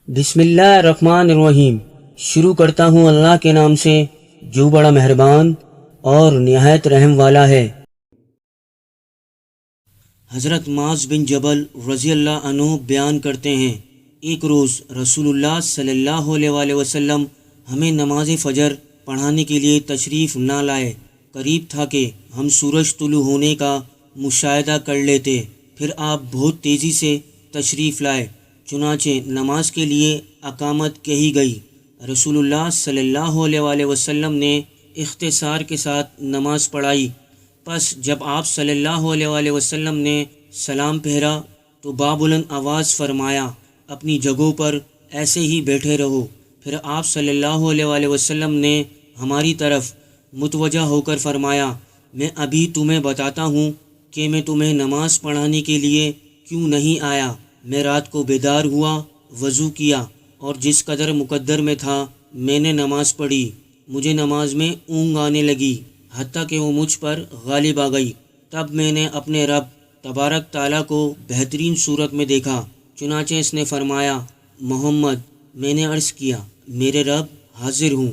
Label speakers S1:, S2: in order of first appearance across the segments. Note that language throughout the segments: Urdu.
S1: بسم اللہ الرحمن الرحیم۔ شروع کرتا ہوں اللہ کے نام سے جو بڑا مہربان اور نہایت رحم والا ہے۔ حضرت معاذ بن جبل رضی اللہ عنہ بیان کرتے ہیں، ایک روز رسول اللہ صلی اللہ علیہ وآلہ وسلم ہمیں نماز فجر پڑھانے کے لیے تشریف نہ لائے۔ قریب تھا کہ ہم سورج طلوع ہونے کا مشاہدہ کر لیتے، پھر آپ بہت تیزی سے تشریف لائے، چنانچہ نماز کے لیے اقامت کہی گئی۔ رسول اللہ صلی اللہ علیہ وآلہ وسلم نے اختصار کے ساتھ نماز پڑھائی۔ پس جب آپ صلی اللہ علیہ وآلہ وسلم نے سلام پھیرا تو بابلند آواز فرمایا، اپنی جگہوں پر ایسے ہی بیٹھے رہو۔ پھر آپ صلی اللہ علیہ وآلہ وسلم نے ہماری طرف متوجہ ہو کر فرمایا، میں ابھی تمہیں بتاتا ہوں کہ میں تمہیں نماز پڑھانے کے لیے کیوں نہیں آیا۔ میں رات کو بیدار ہوا، وضو کیا اور جس قدر مقدر میں تھا میں نے نماز پڑھی۔ مجھے نماز میں اونگ آنے لگی، حتیٰ کہ وہ مجھ پر غالب آ گئی۔ تب میں نے اپنے رب تبارک تعالیٰ کو بہترین صورت میں دیکھا، چنانچہ اس نے فرمایا، محمد۔ میں نے عرض کیا، میرے رب حاضر ہوں۔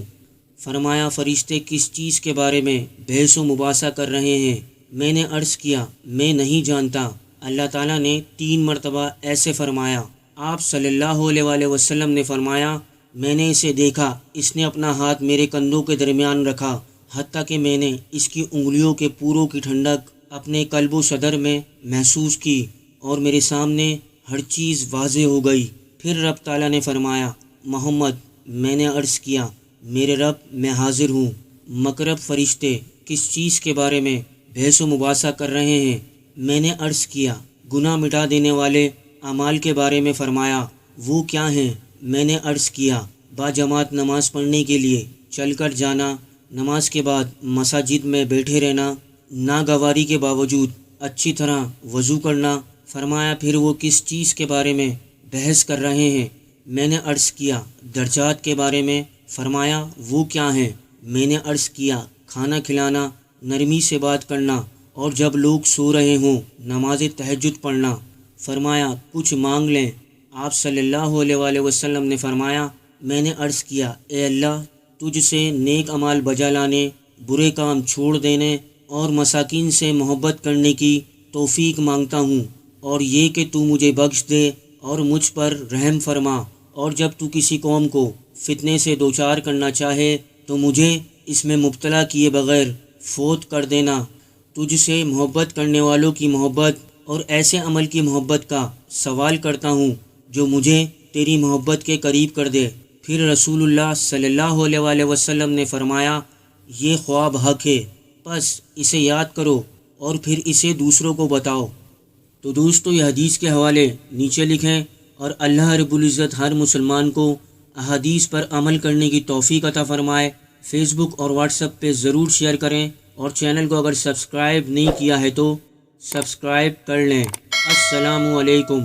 S1: فرمایا، فرشتے کس چیز کے بارے میں بحث و مباحثہ کر رہے ہیں؟ میں نے عرض کیا، میں نہیں جانتا۔ اللہ تعالیٰ نے 3 مرتبہ ایسے فرمایا۔ آپ صلی اللہ علیہ وآلہ وسلم نے فرمایا، میں نے اسے دیکھا، اس نے اپنا ہاتھ میرے کندھوں کے درمیان رکھا، حتیٰ کہ میں نے اس کی انگلیوں کے پوروں کی ٹھنڈک اپنے قلب و صدر میں محسوس کی اور میرے سامنے ہر چیز واضح ہو گئی۔ پھر رب تعالیٰ نے فرمایا، محمد۔ میں نے عرض کیا، میرے رب میں حاضر ہوں۔ مقرب فرشتے کس چیز کے بارے میں بحث و مباحثہ کر رہے ہیں؟ میں نے عرض کیا، گناہ مٹا دینے والے اعمال کے بارے میں۔ فرمایا، وہ کیا ہیں؟ میں نے عرض کیا، با جماعت نماز پڑھنے کے لیے چل کر جانا، نماز کے بعد مساجد میں بیٹھے رہنا، ناگواری کے باوجود اچھی طرح وضو کرنا۔ فرمایا، پھر وہ کس چیز کے بارے میں بحث کر رہے ہیں؟ میں نے عرض کیا، درجات کے بارے میں۔ فرمایا، وہ کیا ہیں؟ میں نے عرض کیا، کھانا کھلانا، نرمی سے بات کرنا اور جب لوگ سو رہے ہوں نماز تہجد پڑھنا۔ فرمایا، کچھ مانگ لیں۔ آپ صلی اللہ علیہ وآلہ وسلم نے فرمایا، میں نے عرض کیا، اے اللہ، تجھ سے نیک اعمال بجا لانے، برے کام چھوڑ دینے اور مساکین سے محبت کرنے کی توفیق مانگتا ہوں، اور یہ کہ تو مجھے بخش دے اور مجھ پر رحم فرما، اور جب تو کسی قوم کو فتنے سے دوچار کرنا چاہے تو مجھے اس میں مبتلا کیے بغیر فوت کر دینا۔ تجھ سے محبت کرنے والوں کی محبت اور ایسے عمل کی محبت کا سوال کرتا ہوں جو مجھے تیری محبت کے قریب کر دے۔ پھر رسول اللہ صلی اللہ علیہ وآلہ وسلم نے فرمایا، یہ خواب حق ہے، پس اسے یاد کرو اور پھر اسے دوسروں کو بتاؤ۔ تو دوستو، یہ حدیث کے حوالے نیچے لکھیں، اور اللہ رب العزت ہر مسلمان کو احادیث پر عمل کرنے کی توفیق عطا فرمائے۔ فیس بک اور واٹس ایپ پہ ضرور شیئر کریں، اور چینل کو اگر سبسکرائب نہیں کیا ہے تو سبسکرائب کر لیں۔ السلام علیکم۔